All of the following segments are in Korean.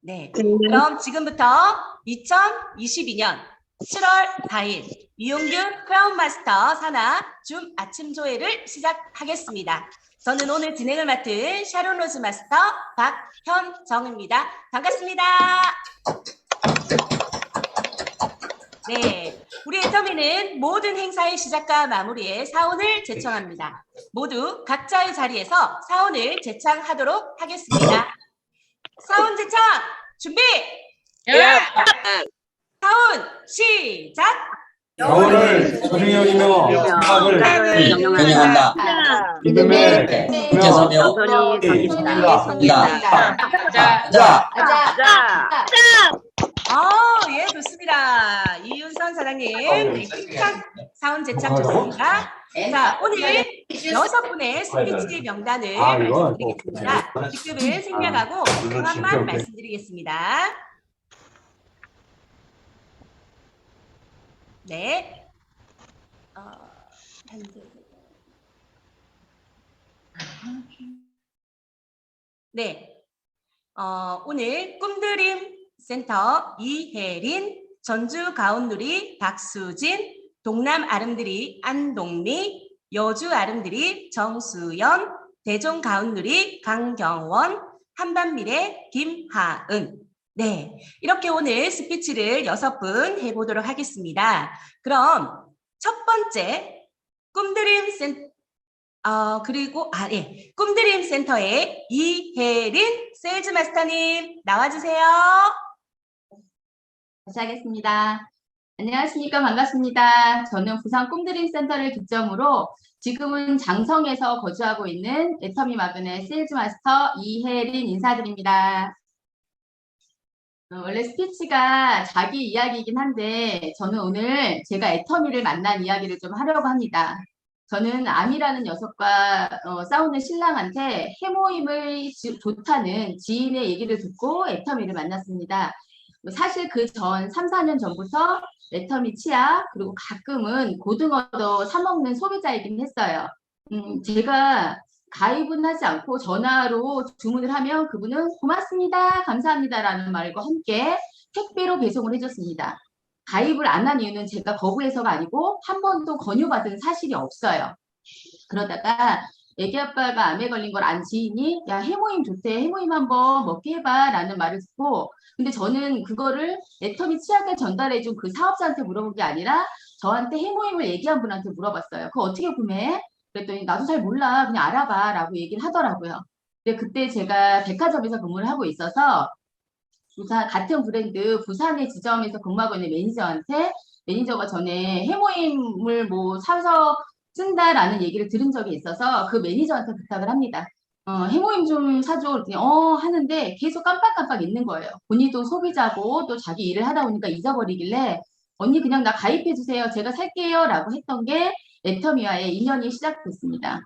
네, 그럼 지금부터 2022년 7월 4일 이용균 크라운마스터 산하 줌 아침 조회를 시작하겠습니다. 저는 오늘 진행을 맡은 샤론 로즈 마스터 박현정입니다. 반갑습니다. 네, 우리 애터미는 모든 행사의 시작과 마무리에 사원을 제청합니다. 모두 각자의 자리에서 사원을 제청하도록 하겠습니다. 사원 제청 준비! 사원 시작! 영혼을 소중히 여기며 생각을 경영한다. 믿음에 붙여서며 예, 좋습니다. 이윤선 사장님, 사원 제청 좋습니다. 자, 오늘 6분의 스피치 명단을 말씀드리겠습니다. 직급은 생략하고 성함만 말씀드리겠습니다. 네. 네. 오늘 꿈드림 센터 이혜린, 전주 가온누리 박수진, 동남 아름드리 안동미, 여주 아름드리 정수연, 대종 가온누리 강경원, 한반미래 김하은. 네, 이렇게 오늘 스피치를 6분 해보도록 하겠습니다. 그럼 첫 번째 꿈드림 꿈드림 센터의 이혜린 세일즈 마스터님 나와주세요. 다시 하겠습니다. 안녕하십니까. 반갑습니다. 저는 부산 꿈드림 센터를 기점으로 지금은 장성에서 거주하고 있는 애터미 마그네 세일즈 마스터 이혜린 인사드립니다. 원래 스피치가 자기 이야기이긴 한데 저는 오늘 제가 애터미를 만난 이야기를 좀 하려고 합니다. 저는 암이라는 녀석과 싸우는 신랑한테 해모임을 좋다는 지인의 얘기를 듣고 애터미를 만났습니다. 사실 그 전 3, 4년 전부터 애터미 치아 그리고 가끔은 고등어도 사 먹는 소비자이긴 했어요. 제가 가입은 하지 않고 전화로 주문을 하면 그분은 고맙습니다, 감사합니다 라는 말과 함께 택배로 배송을 해줬습니다. 가입을 안 한 이유는 제가 거부해서가 아니고 한 번도 권유받은 사실이 없어요. 그러다가 애기 아빠가 암에 걸린 걸 안 지인이 야 해모임 좋대, 해모임 한번 먹게 해봐 라는 말을 듣고, 근데 저는 그거를 애터미 치아에 전달해준 그 사업자한테 물어본 게 아니라 저한테 해모임을 얘기한 분한테 물어봤어요. 그거 어떻게 구매해? 그랬더니 나도 잘 몰라, 그냥 알아봐 라고 얘기를 하더라고요. 근데 그때 제가 백화점에서 근무를 하고 있어서 부산 같은 브랜드 부산의 지점에서 근무하고 있는 매니저한테 매니저가 전에 해모임을 뭐 사서 쓴다라는 얘기를 들은 적이 있어서 그 매니저한테 부탁을 합니다. 해모임 좀 사줘. 그랬더니 하는데 계속 깜빡깜빡 있는 거예요. 본인도 소비자고 또 자기 일을 하다 보니까 잊어버리길래 언니 그냥 나 가입해 주세요. 제가 살게요 라고 했던 게 애터미와의 인연이 시작됐습니다.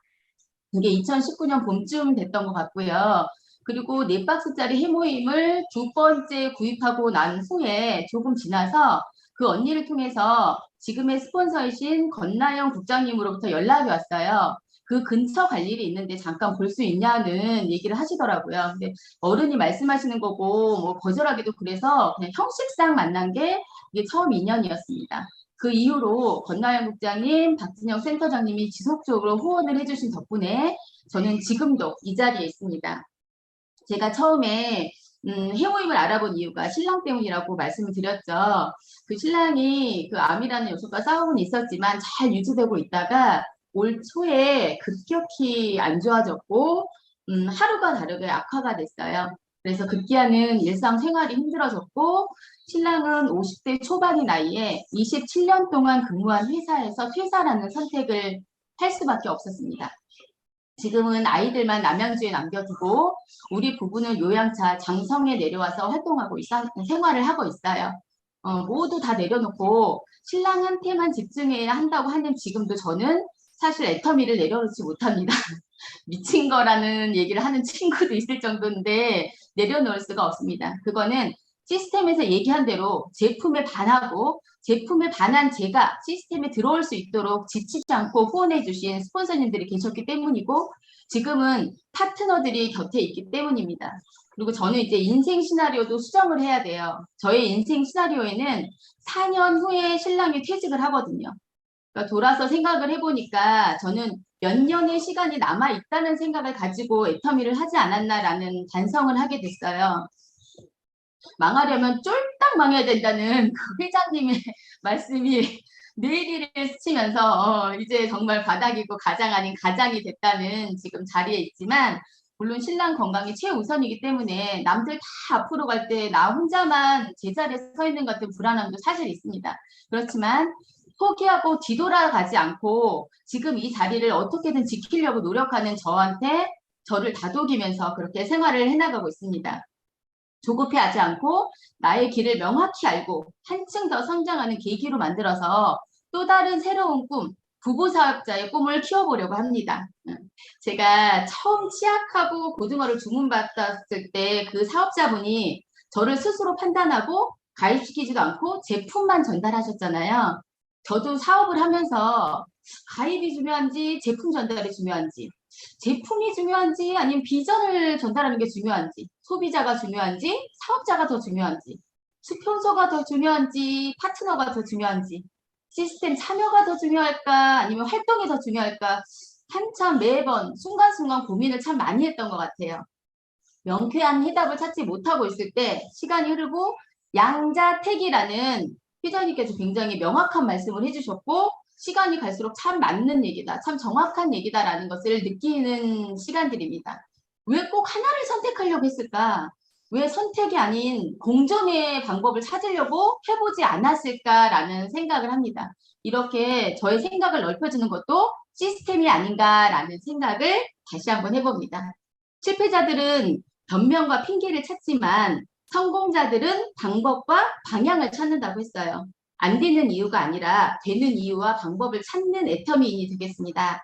그게 2019년 봄쯤 됐던 것 같고요. 그리고 4박스짜리 해모임을 2번째 구입하고 난 후에 조금 지나서 그 언니를 통해서 지금의 스폰서이신 건나영 국장님으로부터 연락이 왔어요. 그 근처 갈 일이 있는데 잠깐 볼 수 있냐는 얘기를 하시더라고요. 근데 어른이 말씀하시는 거고 뭐 거절하기도 그래서 그냥 형식상 만난 게 이게 처음 인연이었습니다. 그 이후로 건나영 국장님, 박진영 센터장님이 지속적으로 후원을 해주신 덕분에 저는 지금도 이 자리에 있습니다. 제가 처음에 해모임을 알아본 이유가 신랑 때문이라고 말씀을 드렸죠. 그 신랑이 그 암이라는 녀석과 싸움은 있었지만 잘 유지되고 있다가 올 초에 급격히 안 좋아졌고 하루가 다르게 악화가 됐어요. 그래서 급기야는 일상생활이 힘들어졌고 신랑은 50대 초반의 나이에 27년 동안 근무한 회사에서 퇴사라는 선택을 할 수밖에 없었습니다. 지금은 아이들만 남양주에 남겨두고 우리 부부는 요양차 장성에 내려와서 활동하고 생활을 하고 있어요. 모두 다 내려놓고 신랑한테만 집중해야 한다고 하는 지금도 저는 사실 애터미를 내려놓지 못합니다. 미친 거라는 얘기를 하는 친구도 있을 정도인데 내려놓을 수가 없습니다. 그거는 시스템에서 얘기한 대로 제품에 반하고 제품에 반한 제가 시스템에 들어올 수 있도록 지치지 않고 후원해 주신 스폰서님들이 계셨기 때문이고 지금은 파트너들이 곁에 있기 때문입니다. 그리고 저는 이제 인생 시나리오도 수정을 해야 돼요. 저의 인생 시나리오에는 4년 후에 신랑이 퇴직을 하거든요. 그러니까 돌아서 생각을 해보니까 저는 몇 년의 시간이 남아 있다는 생각을 가지고 애터미를 하지 않았나라는 반성을 하게 됐어요. 망하려면 쫄딱 망해야 된다는 그 회장님의 말씀이 뇌리를 스치면서 이제 정말 바닥이고 가장 아닌 가장이 됐다는 지금 자리에 있지만, 물론 신랑 건강이 최우선이기 때문에 남들 다 앞으로 갈 때 나 혼자만 제자리에 서 있는 것 같은 불안함도 사실 있습니다. 그렇지만 포기하고 뒤돌아가지 않고 지금 이 자리를 어떻게든 지키려고 노력하는 저한테 저를 다독이면서 그렇게 생활을 해나가고 있습니다. 조급해하지 않고 나의 길을 명확히 알고 한층 더 성장하는 계기로 만들어서 또 다른 새로운 꿈, 부부 사업자의 꿈을 키워보려고 합니다. 제가 처음 치약하고 고등어를 주문받았을 때 그 사업자분이 저를 스스로 판단하고 가입시키지도 않고 제품만 전달하셨잖아요. 저도 사업을 하면서 가입이 중요한지 제품 전달이 중요한지, 제품이 중요한지 아니면 비전을 전달하는 게 중요한지, 소비자가 중요한지 사업자가 더 중요한지, 수평소가 더 중요한지 파트너가 더 중요한지, 시스템 참여가 더 중요할까 아니면 활동이 더 중요할까, 한참 매번 순간순간 고민을 참 많이 했던 것 같아요. 명쾌한 해답을 찾지 못하고 있을 때 시간이 흐르고 양자택이라는 회장님께서 굉장히 명확한 말씀을 해주셨고, 시간이 갈수록 참 맞는 얘기다, 참 정확한 얘기다라는 것을 느끼는 시간들입니다. 왜 꼭 하나를 선택하려고 했을까? 왜 선택이 아닌 공존의 방법을 찾으려고 해보지 않았을까라는 생각을 합니다. 이렇게 저의 생각을 넓혀주는 것도 시스템이 아닌가라는 생각을 다시 한번 해봅니다. 실패자들은 변명과 핑계를 찾지만 성공자들은 방법과 방향을 찾는다고 했어요. 안 되는 이유가 아니라 되는 이유와 방법을 찾는 애터미인이 되겠습니다.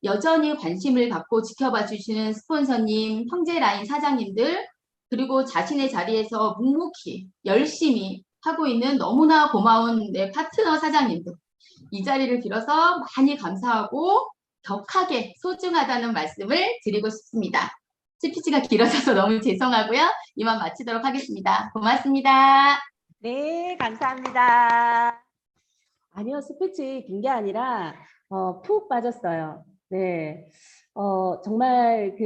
여전히 관심을 갖고 지켜봐 주시는 스폰서님, 형제라인 사장님들, 그리고 자신의 자리에서 묵묵히 열심히 하고 있는 너무나 고마운 내 파트너 사장님들, 이 자리를 빌어서 많이 감사하고 격하게 소중하다는 말씀을 드리고 싶습니다. 스피치가 길어져서 너무 죄송하고요. 이만 마치도록 하겠습니다. 고맙습니다. 네, 감사합니다. 아니요, 스피치 긴 게 아니라 푹 빠졌어요. 네, 정말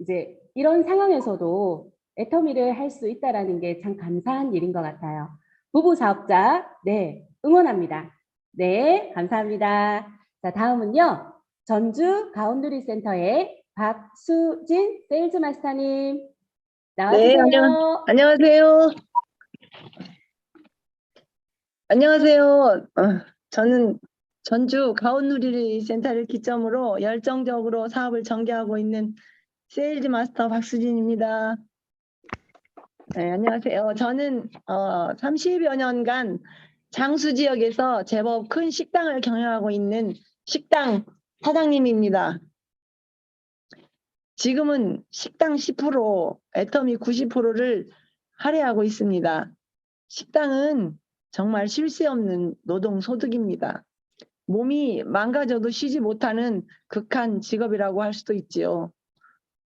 이제 이런 상황에서도 애터미를 할 수 있다라는 게 참 감사한 일인 것 같아요. 부부 사업자, 네, 응원합니다. 네, 감사합니다. 자, 다음은요, 전주 가온누리센터의 박수진 세일즈 마스터님 나와주세요. 네, 안녕하세요. 안녕하세요. 저는 전주 가온누리센터를 기점으로 열정적으로 사업을 전개하고 있는 세일즈 마스터 박수진입니다. 네, 안녕하세요. 저는 30여 년간 장수 지역에서 제법 큰 식당을 경영하고 있는 식당 사장님입니다. 지금은 식당 10%, 애터미 90%를 할애하고 있습니다. 식당은 정말 쉴 새 없는 노동소득입니다. 몸이 망가져도 쉬지 못하는 극한 직업이라고 할 수도 있지요.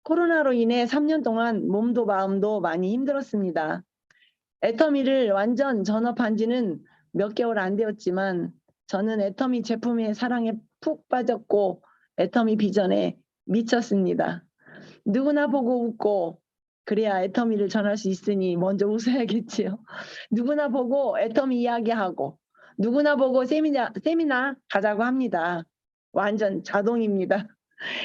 코로나로 인해 3년 동안 몸도 마음도 많이 힘들었습니다. 애터미를 완전 전업한 지는 몇 개월 안 되었지만 저는 애터미 제품의 사랑에 푹 빠졌고 애터미 비전에 미쳤습니다. 누구나 보고 웃고 그래야 애터미를 전할 수 있으니 먼저 웃어야겠지요. 누구나 보고 애터미 이야기하고 누구나 보고 세미나 가자고 합니다. 완전 자동입니다.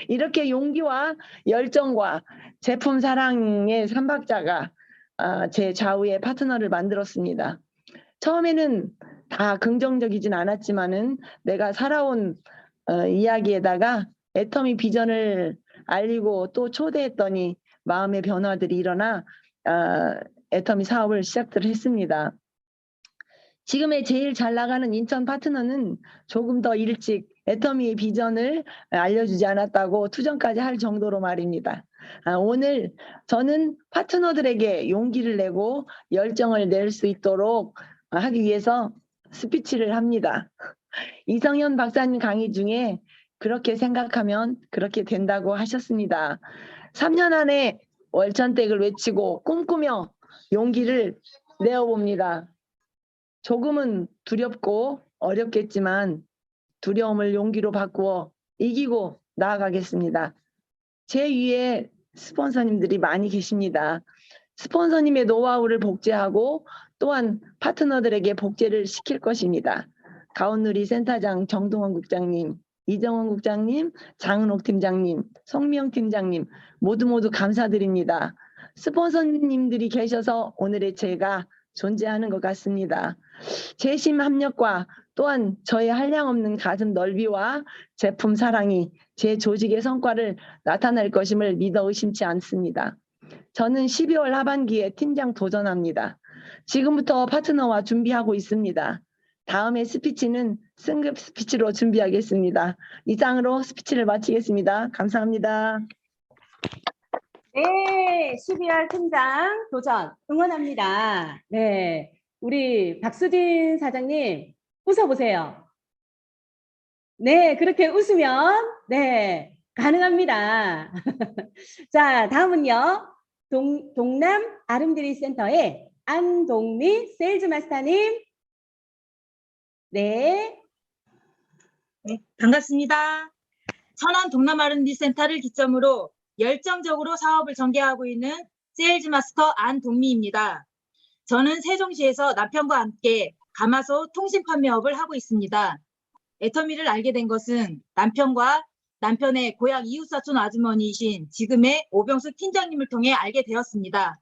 이렇게 용기와 열정과 제품 사랑의 삼박자가 제 좌우의 파트너를 만들었습니다. 처음에는 다 긍정적이진 않았지만은 내가 살아온 이야기에다가 애터미 비전을 알리고 또 초대했더니 마음의 변화들이 일어나 애터미 사업을 시작을 했습니다. 지금의 제일 잘 나가는 인천 파트너는 조금 더 일찍 애터미의 비전을 알려주지 않았다고 투정까지 할 정도로 말입니다. 오늘 저는 파트너들에게 용기를 내고 열정을 낼 수 있도록 하기 위해서 스피치를 합니다. 이성현 박사님 강의 중에 그렇게 생각하면 그렇게 된다고 하셨습니다. 3년 안에 월천댁을 외치고 꿈꾸며 용기를 내어봅니다. 조금은 두렵고 어렵겠지만 두려움을 용기로 바꾸어 이기고 나아가겠습니다. 제 위에 스폰서님들이 많이 계십니다. 스폰서님의 노하우를 복제하고 또한 파트너들에게 복제를 시킬 것입니다. 가온누리 센터장 정동원 국장님, 이정원 국장님, 장은옥 팀장님, 성미영 팀장님 모두 감사드립니다. 스폰서님들이 계셔서 오늘의 제가 존재하는 것 같습니다. 재심 합력과 또한 저의 한량없는 가슴 넓이와 제품 사랑이 제 조직의 성과를 나타낼 것임을 믿어 의심치 않습니다. 저는 12월 하반기에 팀장 도전합니다. 지금부터 파트너와 준비하고 있습니다. 다음의 스피치는 승급 스피치로 준비하겠습니다. 이상으로 스피치를 마치겠습니다. 감사합니다. 네, 12월 팀장 도전 응원합니다. 네, 우리 박수진 사장님 웃어보세요. 네, 그렇게 웃으면 네, 가능합니다. 자, 다음은요. 동남 아름드리 센터의 안동미 세일즈 마스터님. 네. 네, 반갑습니다. 천안 동남 R&D 센터를 기점으로 열정적으로 사업을 전개하고 있는 세일즈 마스터 안동미입니다. 저는 세종시에서 남편과 함께 가마솥 통신 판매업을 하고 있습니다. 애터미를 알게 된 것은 남편과 남편의 고향 이웃사촌 아주머니이신 지금의 오병수 팀장님을 통해 알게 되었습니다.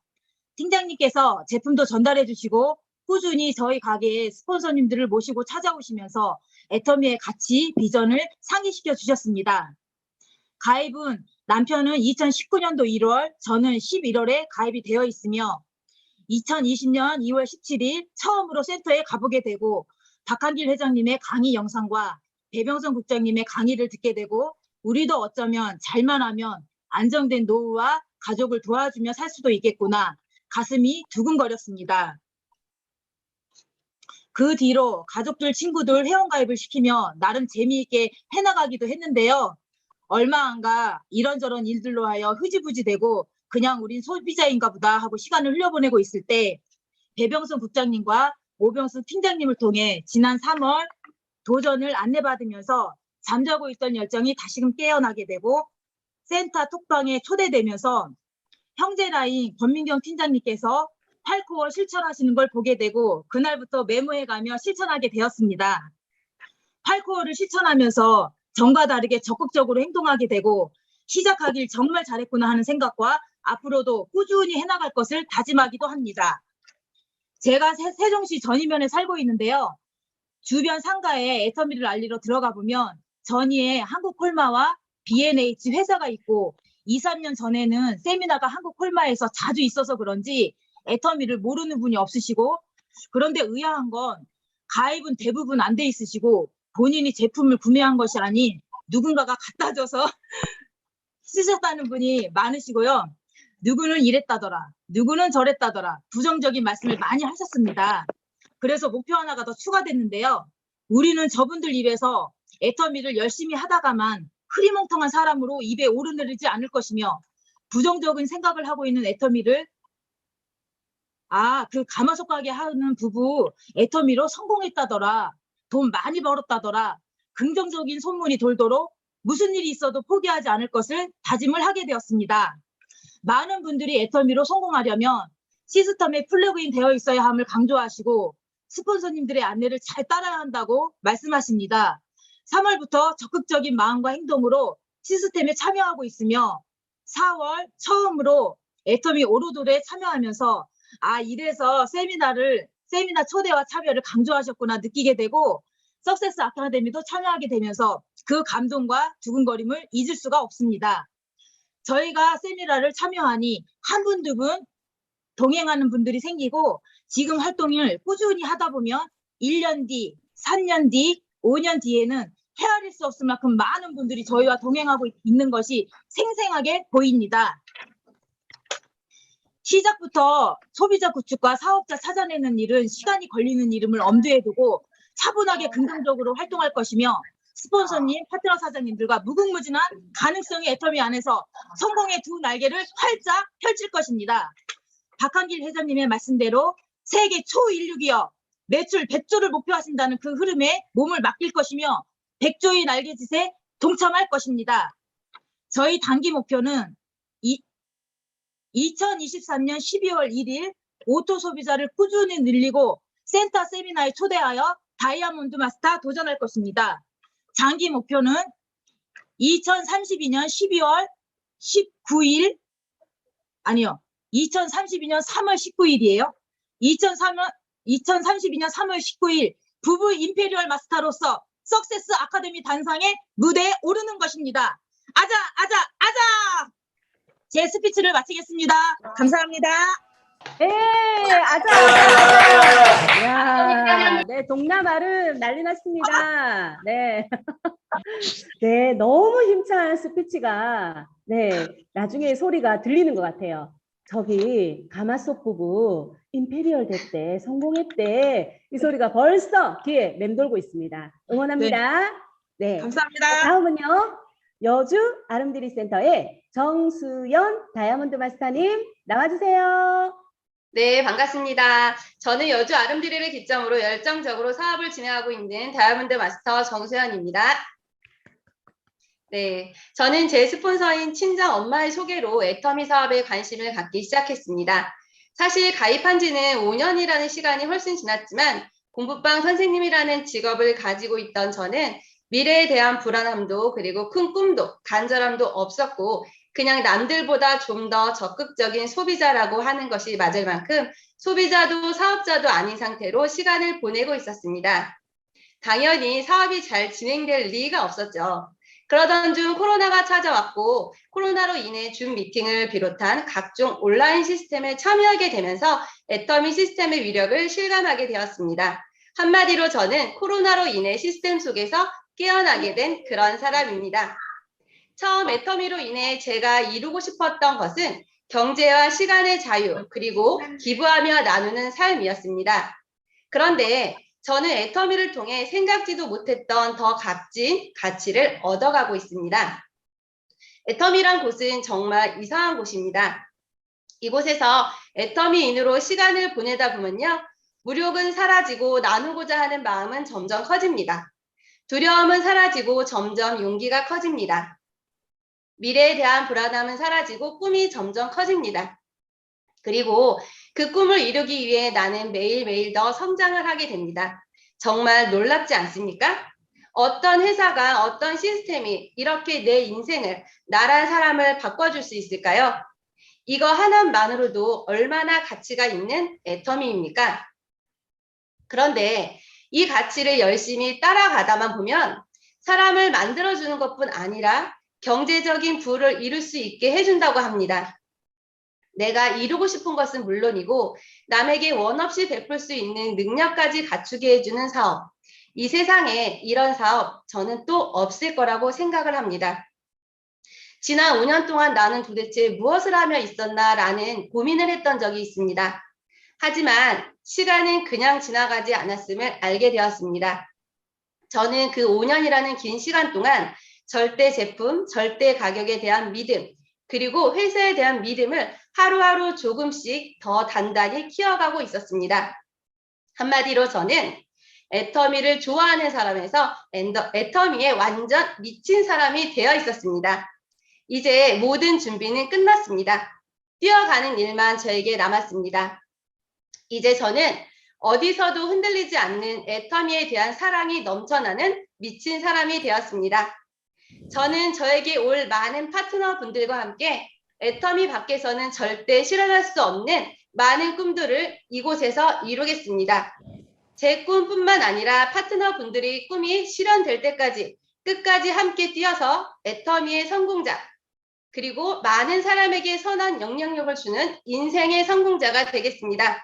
팀장님께서 제품도 전달해 주시고 꾸준히 저희 가게에 스폰서님들을 모시고 찾아오시면서 애터미의 가치, 비전을 상기시켜 주셨습니다. 가입은 남편은 2019년도 1월, 저는 11월에 가입이 되어 있으며 2020년 2월 17일 처음으로 센터에 가보게 되고 박한길 회장님의 강의 영상과 배병선 국장님의 강의를 듣게 되고 우리도 어쩌면 잘만 하면 안정된 노후와 가족을 도와주며 살 수도 있겠구나 가슴이 두근거렸습니다. 그 뒤로 가족들, 친구들 회원가입을 시키며 나름 재미있게 해나가기도 했는데요. 얼마 안 가 이런저런 일들로 하여 흐지부지되고 그냥 우린 소비자인가 보다 하고 시간을 흘려보내고 있을 때 배병선 국장님과 오병수 팀장님을 통해 지난 3월 도전을 안내받으면서 잠자고 있던 열정이 다시금 깨어나게 되고 센터 톡방에 초대되면서 형제라인 권민경 팀장님께서 8코어 실천하시는 걸 보게 되고 그날부터 메모해가며 실천하게 되었습니다. 8코어를 실천하면서 전과 다르게 적극적으로 행동하게 되고 시작하길 정말 잘했구나 하는 생각과 앞으로도 꾸준히 해나갈 것을 다짐하기도 합니다. 제가 세종시 전이면에 살고 있는데요. 주변 상가에 애터미를 알리러 들어가 보면 전이에 한국콜마와 B&H 회사가 있고 2, 3년 전에는 세미나가 한국콜마에서 자주 있어서 그런지 애터미를 모르는 분이 없으시고 그런데 의아한 건 가입은 대부분 안 돼 있으시고 본인이 제품을 구매한 것이 아닌 누군가가 갖다 줘서 쓰셨다는 분이 많으시고요. 누구는 이랬다더라, 누구는 저랬다더라 부정적인 말씀을 많이 하셨습니다. 그래서 목표 하나가 더 추가됐는데요. 우리는 저분들 입에서 애터미를 열심히 하다가만 흐리멍텅한 사람으로 입에 오르내리지 않을 것이며 부정적인 생각을 하고 있는 애터미를 그 가마솥 가게 하는 부부 애터미로 성공했다더라, 돈 많이 벌었다더라 긍정적인 소문이 돌도록 무슨 일이 있어도 포기하지 않을 것을 다짐을 하게 되었습니다. 많은 분들이 애터미로 성공하려면 시스템에 플러그인 되어 있어야 함을 강조하시고 스폰서님들의 안내를 잘 따라야 한다고 말씀하십니다. 3월부터 적극적인 마음과 행동으로 시스템에 참여하고 있으며 4월 처음으로 애터미 오로돌에 참여하면서 이래서 세미나 초대와 참여를 강조하셨구나 느끼게 되고 석세스 아카데미도 참여하게 되면서 그 감동과 두근거림을 잊을 수가 없습니다. 저희가 세미나를 참여하니 한 분, 두 분 동행하는 분들이 생기고 지금 활동을 꾸준히 하다 보면 1년 뒤, 3년 뒤, 5년 뒤에는 헤아릴 수 없을 만큼 많은 분들이 저희와 동행하고 있는 것이 생생하게 보입니다. 시작부터 소비자 구축과 사업자 찾아내는 일은 시간이 걸리는 일임을 엄두에 두고 차분하게 긍정적으로 활동할 것이며 스폰서님, 파트너 사장님들과 무궁무진한 가능성의 애터미 안에서 성공의 두 날개를 활짝 펼칠 것입니다. 박한길 회장님의 말씀대로 세계 초인류 기업 매출 100조를 목표하신다는 그 흐름에 몸을 맡길 것이며 100조의 날개짓에 동참할 것입니다. 저희 단기 목표는 2023년 12월 1일 오토 소비자를 꾸준히 늘리고 센터 세미나에 초대하여 다이아몬드 마스터 도전할 것입니다. 장기 목표는 2032년 12월 19일 아니요. 2032년 3월 19일이에요. 2032년 3월 19일 부부 임페리얼 마스터로서 석세스 아카데미 단상의 무대에 오르는 것입니다. 아자 아자 아자! 제 스피치를 마치겠습니다. 감사합니다. 네, 아자. 야, 네, 동남아름 난리 났습니다. 네. 네, 너무 힘찬 스피치가, 네, 나중에 소리가 들리는 것 같아요. 저기, 가마솥 부부, 임페리얼 대 때, 성공했대. 이 소리가 벌써 귀에 맴돌고 있습니다. 응원합니다. 네. 감사합니다. 다음은요, 여주 아름드리 센터의 정수연 다이아몬드 마스터님 나와주세요. 네, 반갑습니다. 저는 여주 아름드리를 기점으로 열정적으로 사업을 진행하고 있는 다이아몬드 마스터 정수연입니다. 네, 저는 제 스폰서인 친정 엄마의 소개로 애터미 사업에 관심을 갖기 시작했습니다. 사실 가입한 지는 5년이라는 시간이 훨씬 지났지만 공부방 선생님이라는 직업을 가지고 있던 저는 미래에 대한 불안함도 그리고 큰 꿈도 간절함도 없었고 그냥 남들보다 좀 더 적극적인 소비자라고 하는 것이 맞을 만큼 소비자도 사업자도 아닌 상태로 시간을 보내고 있었습니다. 당연히 사업이 잘 진행될 리가 없었죠. 그러던 중 코로나가 찾아왔고 코로나로 인해 줌 미팅을 비롯한 각종 온라인 시스템에 참여하게 되면서 애터미 시스템의 위력을 실감하게 되었습니다. 한마디로 저는 코로나로 인해 시스템 속에서 깨어나게 된 그런 사람입니다. 처음 애터미로 인해 제가 이루고 싶었던 것은 경제와 시간의 자유 그리고 기부하며 나누는 삶이었습니다. 그런데 저는 애터미를 통해 생각지도 못했던 더 값진 가치를 얻어가고 있습니다. 애터미란 곳은 정말 이상한 곳입니다. 이곳에서 애터미인으로 시간을 보내다 보면요. 무력은 사라지고 나누고자 하는 마음은 점점 커집니다. 두려움은 사라지고 점점 용기가 커집니다. 미래에 대한 불안함은 사라지고 꿈이 점점 커집니다. 그리고 그 꿈을 이루기 위해 나는 매일매일 더 성장을 하게 됩니다. 정말 놀랍지 않습니까? 어떤 회사가 어떤 시스템이 이렇게 내 인생을 나란 사람을 바꿔줄 수 있을까요? 이거 하나만으로도 얼마나 가치가 있는 애터미입니까? 그런데 이 가치를 열심히 따라가다만 보면 사람을 만들어주는 것뿐 아니라 경제적인 부를 이룰 수 있게 해준다고 합니다. 내가 이루고 싶은 것은 물론이고 남에게 원 없이 베풀 수 있는 능력까지 갖추게 해주는 사업. 이 세상에 이런 사업 저는 또 없을 거라고 생각을 합니다. 지난 5년 동안 나는 도대체 무엇을 하며 있었나라는 고민을 했던 적이 있습니다. 하지만 시간은 그냥 지나가지 않았음을 알게 되었습니다. 저는 그 5년이라는 긴 시간 동안 절대 제품, 절대 가격에 대한 믿음, 그리고 회사에 대한 믿음을 하루하루 조금씩 더 단단히 키워가고 있었습니다. 한마디로 저는 애터미를 좋아하는 사람에서 애터미에 완전 미친 사람이 되어 있었습니다. 이제 모든 준비는 끝났습니다. 뛰어가는 일만 저에게 남았습니다. 이제 저는 어디서도 흔들리지 않는 애터미에 대한 사랑이 넘쳐나는 미친 사람이 되었습니다. 저는 저에게 올 많은 파트너 분들과 함께 애터미 밖에서는 절대 실현할 수 없는 많은 꿈들을 이곳에서 이루겠습니다. 제 꿈뿐만 아니라 파트너 분들의 꿈이 실현될 때까지 끝까지 함께 뛰어서 애터미의 성공자 그리고 많은 사람에게 선한 영향력을 주는 인생의 성공자가 되겠습니다.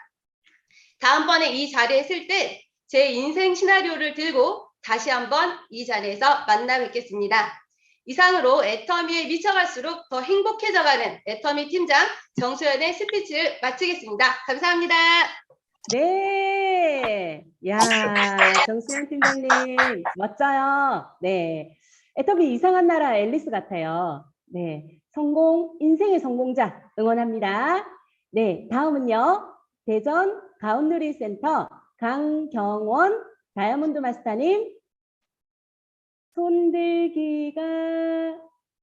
다음번에 이 자리에 있을 때 제 인생 시나리오를 들고 다시 한번 이 자리에서 만나 뵙겠습니다. 이상으로 애터미에 미쳐갈수록 더 행복해져가는 애터미 팀장 정수연의 스피치를 마치겠습니다. 감사합니다. 네. 야, 정수영 팀장님, 멋져요. 네. 애터미 이상한 나라 앨리스 같아요. 네. 성공, 인생의 성공자 응원합니다. 네. 다음은요. 대전 가운누리센터 강경원 다이아몬드 마스터님. 손들기가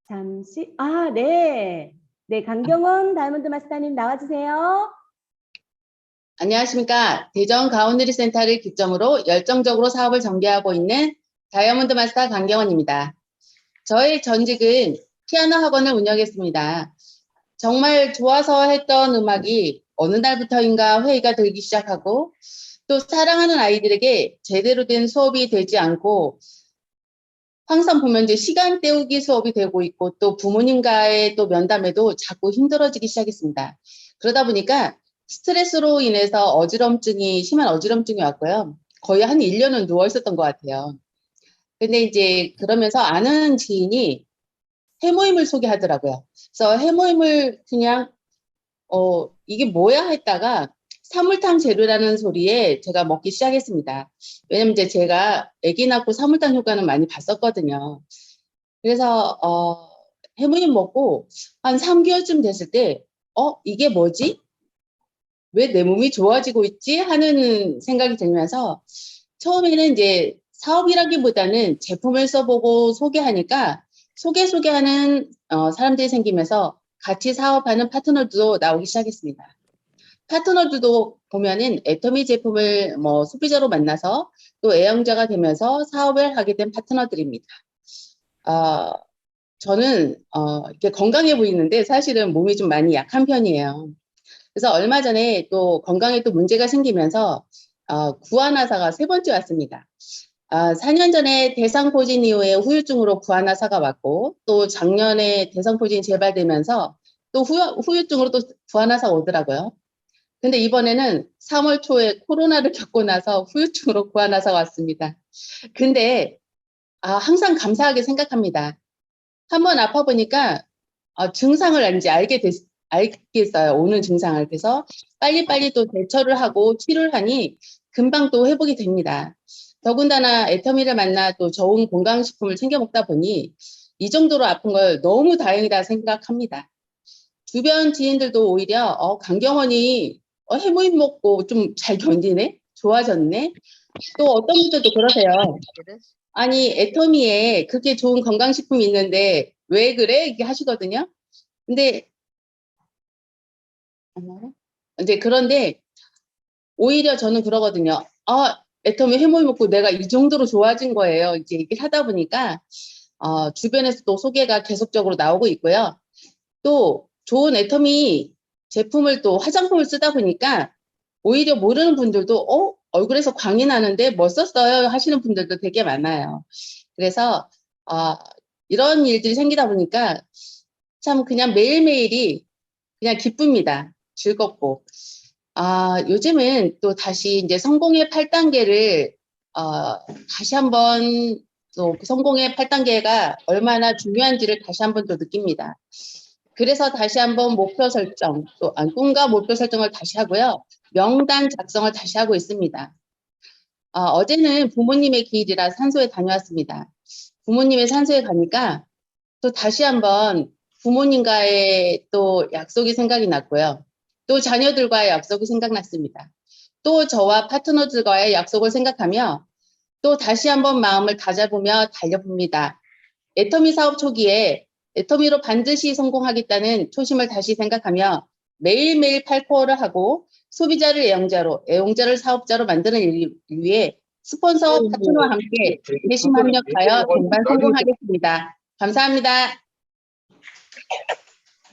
잠시, 네. 네. 강경원 다이아몬드 마스터님 나와주세요. 안녕하십니까. 대전 가온누리센터를 기점으로 열정적으로 사업을 전개하고 있는 다이아몬드 마스터 강경원입니다. 저의 전직은 피아노 학원을 운영했습니다. 정말 좋아서 했던 음악이 어느 날부터인가 회의가 들기 시작하고 또 사랑하는 아이들에게 제대로 된 수업이 되지 않고 항상 보면 이제 시간 때우기 수업이 되고 있고 또 부모님과의 또 면담에도 자꾸 힘들어지기 시작했습니다. 그러다 보니까 스트레스로 인해서 심한 어지럼증이 왔고요. 거의 한 1년은 누워 있었던 것 같아요. 근데 이제 그러면서 아는 지인이 해모임을 소개하더라고요. 그래서 해모임을 그냥, 이게 뭐야 했다가 사물탕 재료라는 소리에 제가 먹기 시작했습니다. 왜냐면 이제 제가 아기 낳고 사물탕 효과는 많이 봤었거든요. 그래서, 해모임 먹고 한 3개월쯤 됐을 때, 이게 뭐지? 왜 내 몸이 좋아지고 있지? 하는 생각이 들면서 처음에는 이제 사업이라기보다는 제품을 써보고 소개하니까 소개하는 사람들이 생기면서 같이 사업하는 파트너들도 나오기 시작했습니다. 파트너들도 보면은 애터미 제품을 소비자로 만나서 또 애용자가 되면서 사업을 하게 된 파트너들입니다. 저는 이렇게 건강해 보이는데 사실은 몸이 좀 많이 약한 편이에요. 그래서 얼마 전에 또 건강에 또 문제가 생기면서 구안화사가 3번째 왔습니다. 4년 전에 대상포진 이후에 후유증으로 구안화사가 왔고 또 작년에 대상포진이 재발되면서 또 후유증으로 또 구안화사가 오더라고요. 근데 이번에는 3월 초에 코로나를 겪고 나서 후유증으로 구안화사가 왔습니다. 근데 항상 감사하게 생각합니다. 한번 아파보니까 증상을 이제 알겠어요. 오는 증상을. 그래서 빨리빨리 또 대처를 하고 치료를 하니 금방 또 회복이 됩니다. 더군다나 애터미를 만나 또 좋은 건강식품을 챙겨 먹다 보니 이 정도로 아픈 걸 너무 다행이다 생각합니다. 주변 지인들도 오히려 강경원이 해모임 먹고 좀 잘 견디네? 좋아졌네? 또 어떤 분들도 그러세요. 아니 애터미에 그렇게 좋은 건강식품이 있는데 왜 그래? 이렇게 하시거든요. 근데 그런데 오히려 저는 그러거든요. 애터미 해모임 먹고 내가 이 정도로 좋아진 거예요. 이제 얘기를 하다 보니까 주변에서 또 소개가 계속적으로 나오고 있고요. 또 좋은 애터미 제품을 또 화장품을 쓰다 보니까 오히려 모르는 분들도 얼굴에서 광이 나는데 뭐 썼어요? 하시는 분들도 되게 많아요. 그래서 이런 일들이 생기다 보니까 참 그냥 매일매일이 그냥 기쁩니다. 즐겁고. 요즘은 또 다시 이제 성공의 8단계를 다시 한번 또 성공의 8단계가 얼마나 중요한지를 다시 한번 또 느낍니다. 그래서 다시 한번 목표 설정, 또 꿈과 목표 설정을 다시 하고요. 명단 작성을 다시 하고 있습니다. 어제는 부모님의 기일이라 산소에 다녀왔습니다. 부모님의 산소에 가니까 또 다시 한번 부모님과의 또 약속이 생각이 났고요. 또 자녀들과의 약속이 생각났습니다. 또 저와 파트너들과의 약속을 생각하며 또 다시 한번 마음을 다잡으며 달려봅니다. 애터미 사업 초기에 애터미로 반드시 성공하겠다는 초심을 다시 생각하며 매일매일 8코어를 하고 소비자를 애용자를 사업자로 만드는 일 위해 스폰서 파트너와 함께 회심 합력하여 동반 성공하겠습니다. 감사합니다.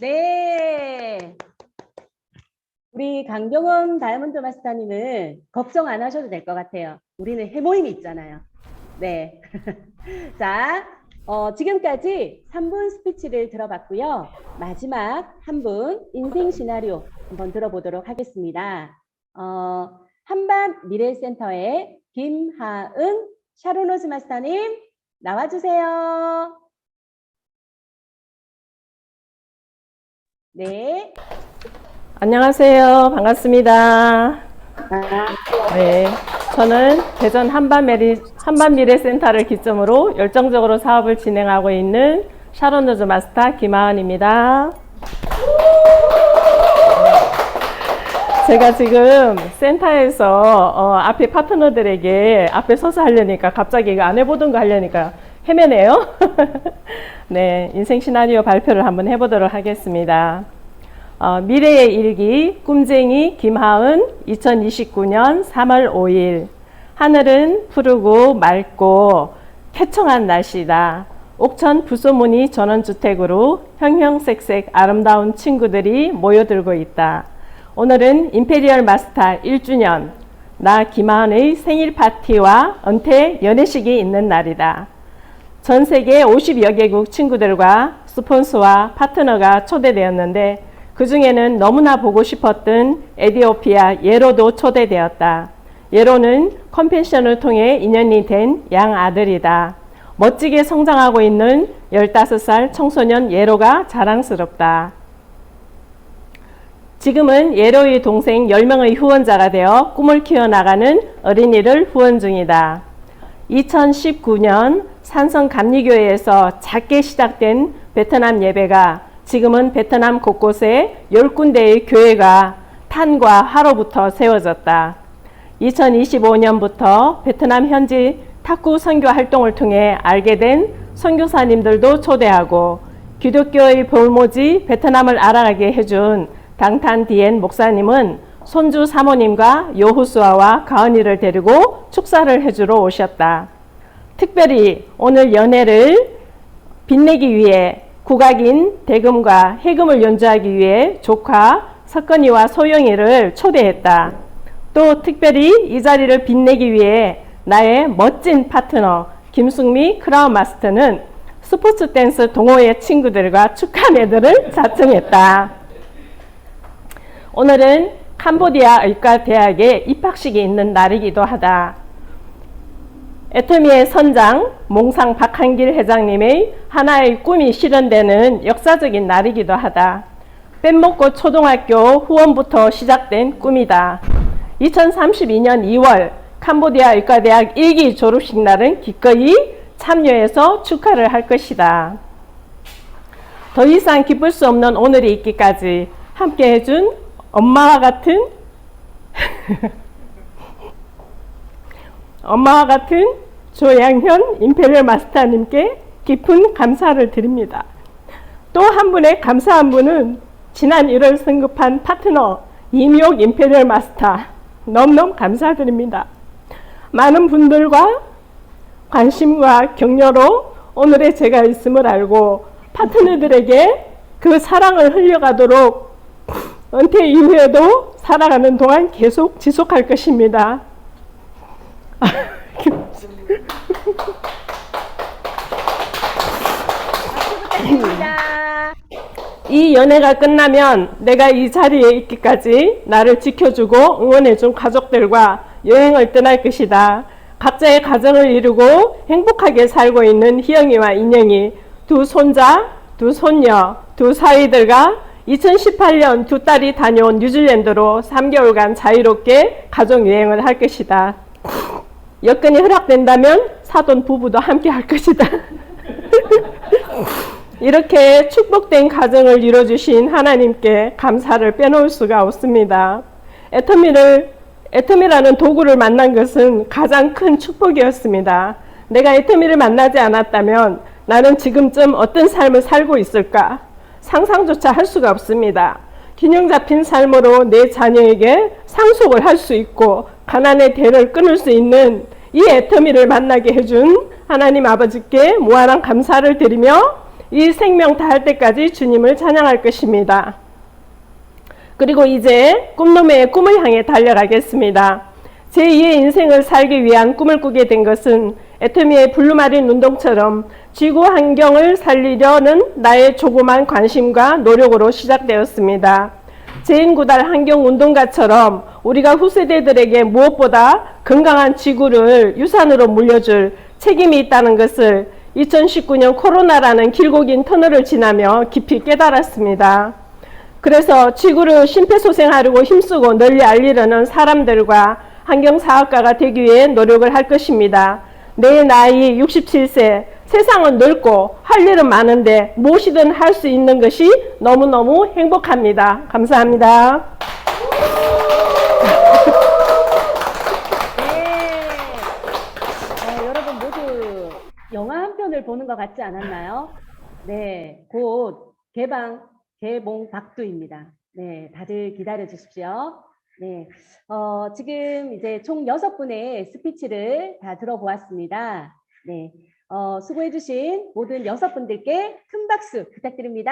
네. 우리 강경원 다이아몬드 마스터님은 걱정 안 하셔도 될 것 같아요. 우리는 해모임이 있잖아요. 네. 자, 지금까지 3분 스피치를 들어봤고요. 마지막 한 분 인생 시나리오 한번 들어보도록 하겠습니다. 한밤 미래센터의 김하은 샤로노즈 마스터님 나와주세요. 네. 안녕하세요. 반갑습니다. 네, 저는 대전 한반미래센터를 기점으로 열정적으로 사업을 진행하고 있는 샤론 노즈 마스터 김하은입니다. 제가 지금 센터에서 앞에 파트너들에게 앞에 서서 하려니까 갑자기 이거 안 해보던 거 하려니까 헤매네요. 네, 인생 시나리오 발표를 한번 해보도록 하겠습니다. 미래의 일기 꿈쟁이 김하은 2029년 3월 5일 하늘은 푸르고 맑고 쾌청한 날씨다. 옥천 부소문이 전원주택으로 형형색색 아름다운 친구들이 모여들고 있다. 오늘은 임페리얼 마스터 1주년 나 김하은의 생일 파티와 은퇴 연애식이 있는 날이다. 전 세계 50여 개국 친구들과 스폰서와 파트너가 초대되었는데 그 중에는 너무나 보고 싶었던 에티오피아 예로도 초대되었다. 예로는 컨벤션을 통해 인연이 된 양 아들이다. 멋지게 성장하고 있는 15살 청소년 예로가 자랑스럽다. 지금은 예로의 동생 10명의 후원자가 되어 꿈을 키워나가는 어린이를 후원 중이다. 2019년 산성 감리교회에서 작게 시작된 베트남 예배가 지금은 베트남 곳곳에 10군데의 교회가 탄과 화로부터 세워졌다. 2025년부터 베트남 현지 탁구 선교 활동을 통해 알게 된 선교사님들도 초대하고 기독교의 볼모지 베트남을 알아가게 해준 당탄 디엔 목사님은 손주 사모님과 여호수아와 가은이를 데리고 축사를 해주러 오셨다. 특별히 오늘 연회를 빛내기 위해 국악인 대금과 해금을 연주하기 위해 조카 석건이와 소영이를 초대했다. 또 특별히 이 자리를 빛내기 위해 나의 멋진 파트너 김숙미 크라운 마스터는 스포츠 댄스 동호회 친구들과 축하 메드를 자청했다. 오늘은 캄보디아 의과대학에 입학식이 있는 날이기도 하다. 애터미의 선장 몽상 박한길 회장님의 하나의 꿈이 실현되는 역사적인 날이기도 하다. 뺀먹고 초등학교 후원부터 시작된 꿈이다. 2032년 2월 캄보디아 의과대학 1기 졸업식 날은 기꺼이 참여해서 축하를 할 것이다. 더 이상 기쁠 수 없는 오늘이 있기까지 함께 해준 엄마와 같은 조양현 임페리얼 마스터님께 깊은 감사를 드립니다. 또 한 분의 감사한 분은 지난 1월 승급한 파트너 이미옥 임페리얼 마스터 너무너무 감사드립니다. 많은 분들과 관심과 격려로 오늘의 제가 있음을 알고 파트너들에게 그 사랑을 흘려가도록 은퇴 이후에도 살아가는 동안 계속 지속할 것입니다. 이 연애가 끝나면 내가 이 자리에 있기까지 나를 지켜주고 응원해준 가족들과 여행을 떠날 것이다. 각자의 가정을 이루고 행복하게 살고 있는 희영이와 인영이 두 손자, 두 손녀, 두 사위들과 2018년 두 딸이 다녀온 뉴질랜드로 3개월간 자유롭게 가족여행을 할 것이다. 여건이 허락된다면 사돈 부부도 함께 할 것이다. 이렇게 축복된 가정을 이뤄주신 하나님께 감사를 빼놓을 수가 없습니다. 애터미라는 도구를 만난 것은 가장 큰 축복이었습니다. 내가 애터미를 만나지 않았다면 나는 지금쯤 어떤 삶을 살고 있을까? 상상조차 할 수가 없습니다. 균형 잡힌 삶으로 내 자녀에게 상속을 할 수 있고 가난의 대를 끊을 수 있는 이 애터미를 만나게 해준 하나님 아버지께 무한한 감사를 드리며 이 생명 다할 때까지 주님을 찬양할 것입니다. 그리고 이제 꿈노매의 꿈을 향해 달려가겠습니다. 제2의 인생을 살기 위한 꿈을 꾸게 된 것은 애터미의 블루마린 운동처럼 지구 환경을 살리려는 나의 조그만 관심과 노력으로 시작되었습니다. 제2구달 환경운동가처럼 우리가 후세대들에게 무엇보다 건강한 지구를 유산으로 물려줄 책임이 있다는 것을 2019년 코로나라는 길고 긴 터널을 지나며 깊이 깨달았습니다. 그래서 지구를 심폐소생하려고 힘쓰고 널리 알리려는 사람들과 환경사학가가 되기 위해 노력을 할 것입니다. 내 나이 67세, 세상은 넓고 할 일은 많은데 무엇이든 할 수 있는 것이 너무너무 행복합니다. 감사합니다. 여러분 모두 영화 한 편을 보는 것 같지 않았나요? 네, 곧 개봉 박두입니다. 네, 다들 기다려 주십시오. 네, 지금 이제 총 6분의 스피치를 다 들어보았습니다. 네, 수고해주신 모든 6분들께 큰 박수 부탁드립니다.